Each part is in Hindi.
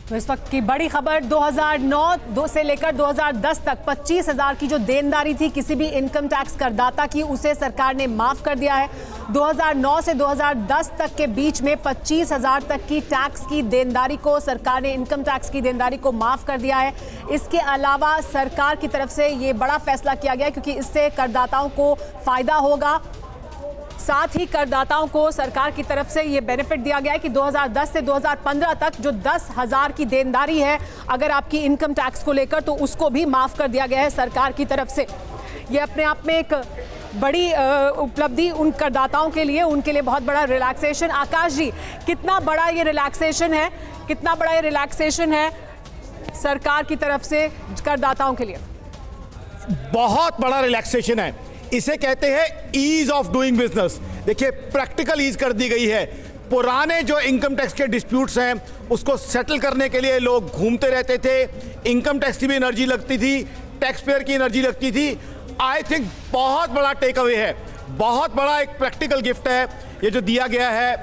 तो इस वक्त की बड़ी खबर 2009 से लेकर 2010 तक 25,000 की जो देनदारी थी किसी भी इनकम टैक्स करदाता की, उसे सरकार ने माफ कर दिया है। 2009 से 2010 तक के बीच में 25,000 तक की टैक्स की देनदारी को सरकार ने, इनकम टैक्स की देनदारी को माफ कर दिया है। इसके अलावा सरकार की तरफ से ये बड़ा फैसला किया गया क्योंकि इससे करदाताओं को फायदा होगा। साथ ही करदाताओं को सरकार की तरफ से ये बेनिफिट दिया गया है कि 2010 से 2015 तक जो 10,000 की देनदारी है अगर आपकी इनकम टैक्स को लेकर, तो उसको भी माफ कर दिया गया है सरकार की तरफ से। ये अपने आप में एक बड़ी उपलब्धि उन करदाताओं के लिए, उनके लिए बहुत बड़ा रिलैक्सेशन। आकाश जी, कितना बड़ा ये रिलैक्सेशन है, कितना बड़ा ये रिलैक्सेशन है सरकार की तरफ से करदाताओं के लिए? बहुत बड़ा रिलैक्सेशन है। इसे कहते हैं ईज ऑफ डूइंग बिजनेस। देखिए, प्रैक्टिकल ईज कर दी गई है। पुराने जो इनकम टैक्स के डिस्प्यूट्स हैं उसको सेटल करने के लिए लोग घूमते रहते थे, इनकम टैक्स की भी एनर्जी लगती थी, टैक्स पेयर की एनर्जी लगती थी। आई थिंक बहुत बड़ा टेक अवे है, बहुत बड़ा एक प्रैक्टिकल गिफ्ट है ये जो दिया गया है।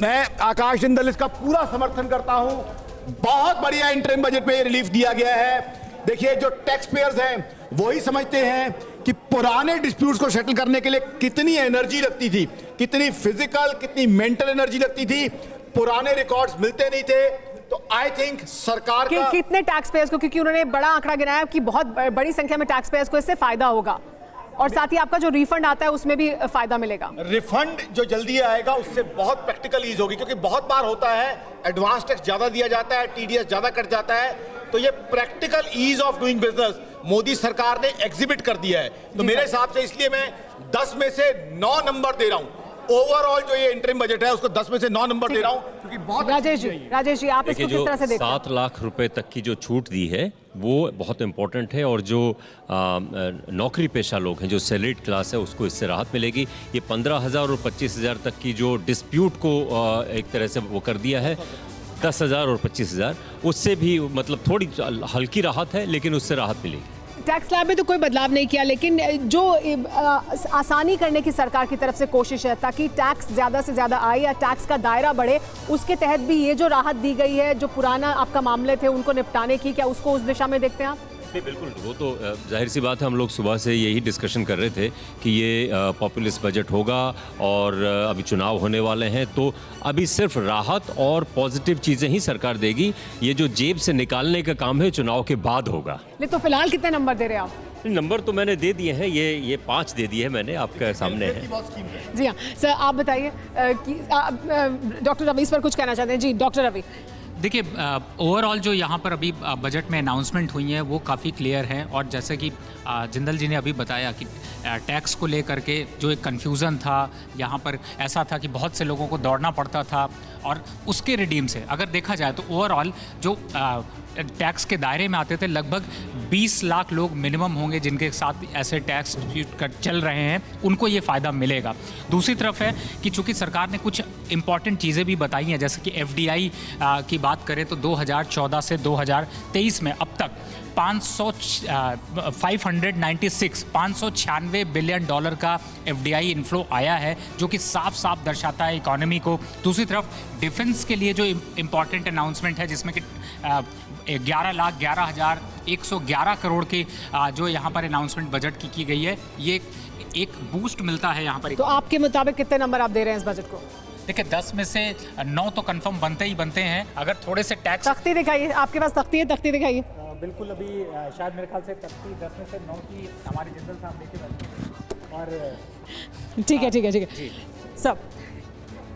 मैं आकाश जिंदल इसका पूरा समर्थन करता हूं। बहुत बढ़िया इंटरिम बजट में रिलीफ दिया गया है। देखिए, जो टैक्स पेयर्स हैं वही समझते हैं कि पुराने डिस्प्यूट्स को सेटल करने के लिए कितनी एनर्जी लगती थी, कितनी फिजिकल, कितनी मेंटल एनर्जी लगती थी। पुराने रिकॉर्ड्स मिलते नहीं थे। तो आई थिंक सरकार का कितने टैक्स पेयर्स को, क्योंकि उन्होंने बड़ा आंकड़ा गिनाया कि बहुत बड़ी संख्या में टैक्स पेयर्स को इससे फायदा होगा और साथ ही आपका जो रिफंड आता है उसमें भी फायदा मिलेगा। रिफंड जो जल्दी आएगा उससे बहुत प्रैक्टिकल ईज होगी, क्योंकि बहुत बार होता है एडवांस टैक्स ज्यादा दिया जाता है, टीडीएस ज्यादा कट जाता है। तो ये practical ease of doing business Modi सरकार ने एग्जिबिट कर दिया है। तो मेरे हिसाब से इसलिए मैं 10 में से 9 नंबर दे रहा हूं। ओवरऑल जो ये इंटरिम बजट है उसको 10 में से 9 नंबर दे रहा हूं, क्योंकि बहुत राजेश जी आप इसको किस तरह से देखते हैं? 7 लाख रुपए तक की जो छूट दी है वो बहुत इंपॉर्टेंट है, और जो नौकरी पेशा लोग हैं, जो सैलरीड क्लास है, उसको इससे राहत मिलेगी। ये 15,000 और 25,000 तक की जो डिस्प्यूट को एक तरह से वो कर दिया है, 10,000 और 25,000, उससे भी मतलब थोड़ी हल्की राहत है, लेकिन उससे राहत मिलेगी। टैक्स स्लैब में तो कोई बदलाव नहीं किया, लेकिन जो आसानी करने की सरकार की तरफ से कोशिश है ताकि टैक्स ज़्यादा से ज़्यादा आए या टैक्स का दायरा बढ़े, उसके तहत भी ये जो राहत दी गई है, जो पुराना आपका मामले थे उनको निपटाने की, क्या उसको उस दिशा में देखते हैं आप? नहीं, बिल्कुल, वो तो जाहिर सी बात है। हम लोग सुबह से यही डिस्कशन कर रहे थे कि ये पॉपुलिस्ट बजट होगा और अभी चुनाव होने वाले हैं, तो अभी सिर्फ राहत और पॉजिटिव चीज़ें ही सरकार देगी। ये जो जेब से निकालने का काम है चुनाव के बाद होगा। नहीं तो फिलहाल कितने नंबर दे रहे हैं आप? नंबर तो मैंने दे दिए हैं, ये 5 दे दिए हैं मैंने, आपके सामने है। जी हाँ सर, आप बताइए कि डॉक्टर रवि इस पर कुछ कहना चाहते हैं? जी डॉक्टर रवि। देखिए, ओवरऑल जो यहाँ पर अभी बजट में अनाउंसमेंट हुई है वो काफ़ी क्लियर है, और जैसे कि जिंदल जी ने अभी बताया कि टैक्स को लेकर के जो एक कन्फ्यूज़न था, यहाँ पर ऐसा था कि बहुत से लोगों को दौड़ना पड़ता था, और उसके रिडीम से अगर देखा जाए तो ओवरऑल जो टैक्स के दायरे में आते थे लगभग 20 लाख लोग मिनिमम होंगे जिनके साथ ऐसे टैक्स चल रहे हैं, उनको ये फ़ायदा मिलेगा। दूसरी तरफ है कि चूंकि सरकार ने कुछ इंपॉर्टेंट चीज़ें भी बताई हैं, जैसे कि FDI की बात करें तो 2014 से 2023 में अब तक 596 बिलियन डॉलर का FDI इन्फ्लो आया है, जो कि साफ साफ दर्शाता है इकोनॉमी को। दूसरी तरफ डिफेंस के लिए जो इम्पॉर्टेंट अनाउंसमेंट है, जिसमें कि 11,11,111 करोड़ की जो यहाँ पर अनाउंसमेंट बजट की गई है, ये एक बूस्ट मिलता है यहाँ पर। तो आपके मुताबिक कितने नंबर आप दे रहे हैं इस बजट को? देखिए, 10 में से 9 तो कंफर्म बनते ही बनते हैं। अगर थोड़े से टैक्स, तख्ती दिखाइए, आपके पास तख्ती है, तख्ती दिखाइए। बिल्कुल, अभी शायद मेरे ख्याल से तख्ती 10 में से 9 की हमारे जिंदल साहब लेके बैठे, और ठीक है सब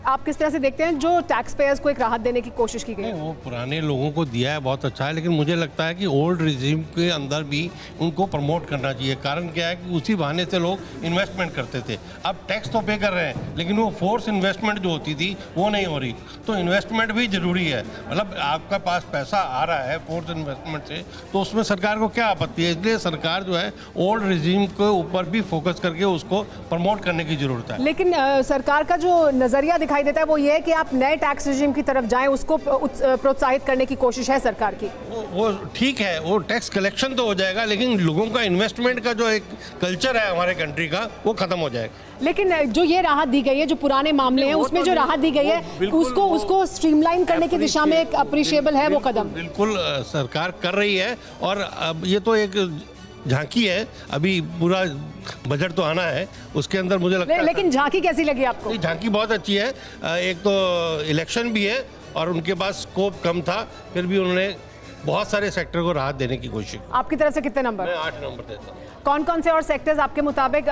आप किस तरह से देखते हैं जो टैक्स पेयर्स को एक राहत देने की कोशिश की गई है? वो पुराने लोगों को दिया है, बहुत अच्छा है, लेकिन मुझे लगता है कि ओल्ड रिजीम के अंदर भी उनको प्रमोट करना चाहिए। कारण क्या है कि उसी बहाने से लोग इन्वेस्टमेंट करते थे। अब टैक्स तो पे कर रहे हैं, लेकिन वो फोर्स इन्वेस्टमेंट जो होती थी वो नहीं हो रही। तो इन्वेस्टमेंट भी ज़रूरी है। मतलब आपका पास पैसा आ रहा है फोर्स इन्वेस्टमेंट से, तो उसमें सरकार को क्या आपत्ति है? इसलिए सरकार जो है ओल्ड रिजीम के ऊपर भी फोकस करके उसको प्रमोट करने की ज़रूरत है। लेकिन सरकार का जो नज़रिया दिखाई दिखाई देता है वो ये है कि आप नए टैक्स रिजीम की तरफ जाएं, उसको प्रोत्साहित करने की कोशिश है सरकार की। वो ठीक है, वो टैक्स कलेक्शन तो हो जाएगा, लेकिन लोगों का इन्वेस्टमेंट का जो एक कल्चर है हमारे कंट्री का, वो खत्म हो जाएगा। लेकिन जो ये राहत दी गई है, जो पुराने मामले हैं उसमें जो राहत दी गई है, उसको स्ट्रीमलाइन करने की दिशा में एक अप्रिशिएबल है वो कदम। बिल्कुल सरकार कर रही है, और अब ये तो एक झांकी है, अभी पूरा बजट तो आना है, उसके अंदर मुझे लगता है। लेकिन झांकी कैसी लगी आपको? झांकी बहुत अच्छी है। एक तो इलेक्शन भी है और उनके पास स्कोप कम था, फिर भी उन्होंने बहुत सारे सेक्टर को राहत देने की कोशिश की। आपकी तरफ से कितने नंबर? मैं 8 नंबर देता हूँ। कौन कौन से और सेक्टर्स आपके मुताबिक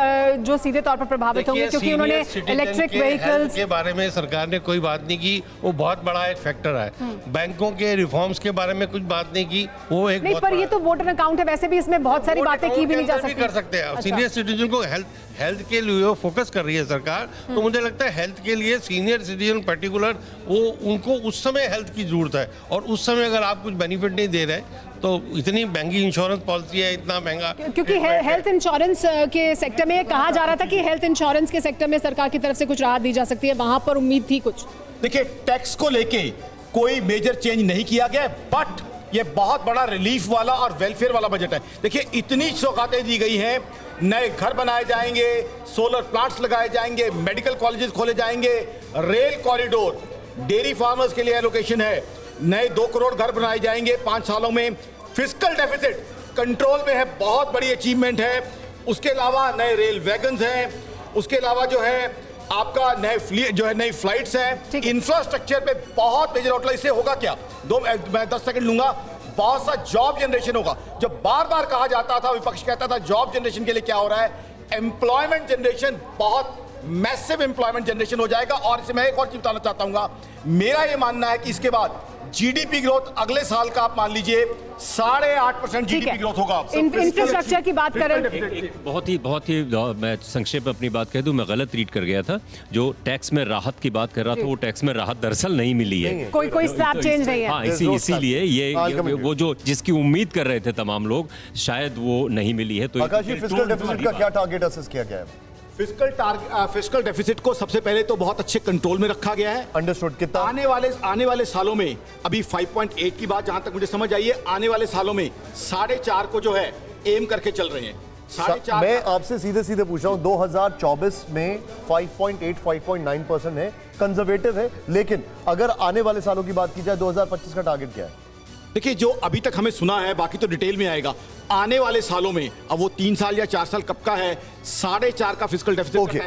जो सीधे तौर पर प्रभावित होंगे, क्योंकि उन्होंने इलेक्ट्रिक व्हीकल्स के बारे में सरकार ने कोई बात नहीं की, वो बहुत बड़ा एक फैक्टर है। बैंकों के रिफॉर्म्स के बारे में कुछ बात नहीं की, वो एक नहीं, पर ये तो वोटर अकाउंट है, वैसे भी इसमें बहुत सारी बातें की भी नहीं जा सकती। कर सकते हैं सीनियर सिटीजन को हेल्थ के लिए फोकस कर रही है सरकार, तो मुझे लगता है हेल्थ के लिए सीनियर सिटीजन पर्टिकुलर, वो उनको उस समय हेल्थ की जरूरत है, और उस समय अगर आप कुछ बेनिफिट नहीं दे रहे तो इतनी महंगी इंश्योरेंस पॉलिसी है, इतना महंगा। क्योंकि हेल्थ इंश्योरेंस के सेक्टर में कहा जा रहा था कि हेल्थ इंश्योरेंस के सेक्टर में सरकार की तरफ से कुछ राहत दी जा सकती है, वहां पर उम्मीद थी कुछ। देखिए, टैक्स को लेके कोई मेजर चेंज नहीं किया गया, बट ये बहुत बड़ा रिलीफ वाला और वेलफेयर वाला बजट है। देखिए, इतनी सौगातें दी गई हैं, नए घर बनाए जाएंगे, सोलर प्लांट्स लगाए जाएंगे, मेडिकल कॉलेजेस खोले जाएंगे, रेल कॉरिडोर, डेयरी फार्मर्स के लिए एलोकेशन है, नए 2 करोड़ घर बनाए जाएंगे 5 सालों में, फिस्कल डेफिसिट कंट्रोल में है, बहुत बड़ी अचीवमेंट है। उसके अलावा नए रेल वैगन्स हैं, उसके अलावा जो है आपका नई फ्लाइट्स हैं, इंफ्रास्ट्रक्चर पे बहुत मेजर आउटलाइन। इससे होगा क्या, मैं 10 सेकंड लूंगा। बहुत सा जॉब जनरेशन होगा। जब बार बार कहा जाता था, विपक्ष कहता था जॉब जनरेशन के लिए क्या हो रहा है, एम्प्लॉयमेंट जनरेशन, बहुत मैसिव एम्प्लॉयमेंट जनरेशन हो जाएगा। और इसे मैं एक और चीज बताना चाहता हूँ, मेरा ये मानना है कि इसके बाद जीडीपी ग्रोथ अगले साल का आप मान लीजिए 8.5% जीडीपी ग्रोथ होगा। इंफ्रास्ट्रक्चर की बात करें, बहुत ही मैं संक्षेप में अपनी बात कह दूं, मैं गलत रीड कर गया था। जो टैक्स में राहत की बात कर रहा था, वो टैक्स में राहत दरअसल नहीं मिली है, कोई स्लैब चेंज नहीं है। हाँ, इसीलिए ये वो जो जिसकी उम्मीद कर रहे थे तमाम लोग, शायद वो नहीं मिली है। तो आकाश जी, फिस्कल डेफिसिट का क्या टारगेट असेस किया गया है? फिस्कल डेफिसिट को सबसे पहले तो बहुत अच्छे कंट्रोल में रखा गया है। अंडरस्टूड। कितना आने वाले सालों में, अभी 5.8 की बात जहां तक मुझे समझ आई है, आने वाले सालों में 4.5 को जो है एम करके चल रहे हैं। 4.5 मैं आपसे सीधे पूछ रहा हूं, 2024 में 5.8 5.9% है, कंजर्वेटिव है, लेकिन अगर आने वाले सालों की बात की जाए 2025 का टारगेट क्या है? देखिए, जो अभी तक हमें सुना है, बाकी तो डिटेल में आएगा, आने वाले सालों में, अब वो 3 साल या 4 साल कब का है, 4.5 का फिस्कल डेफिसिट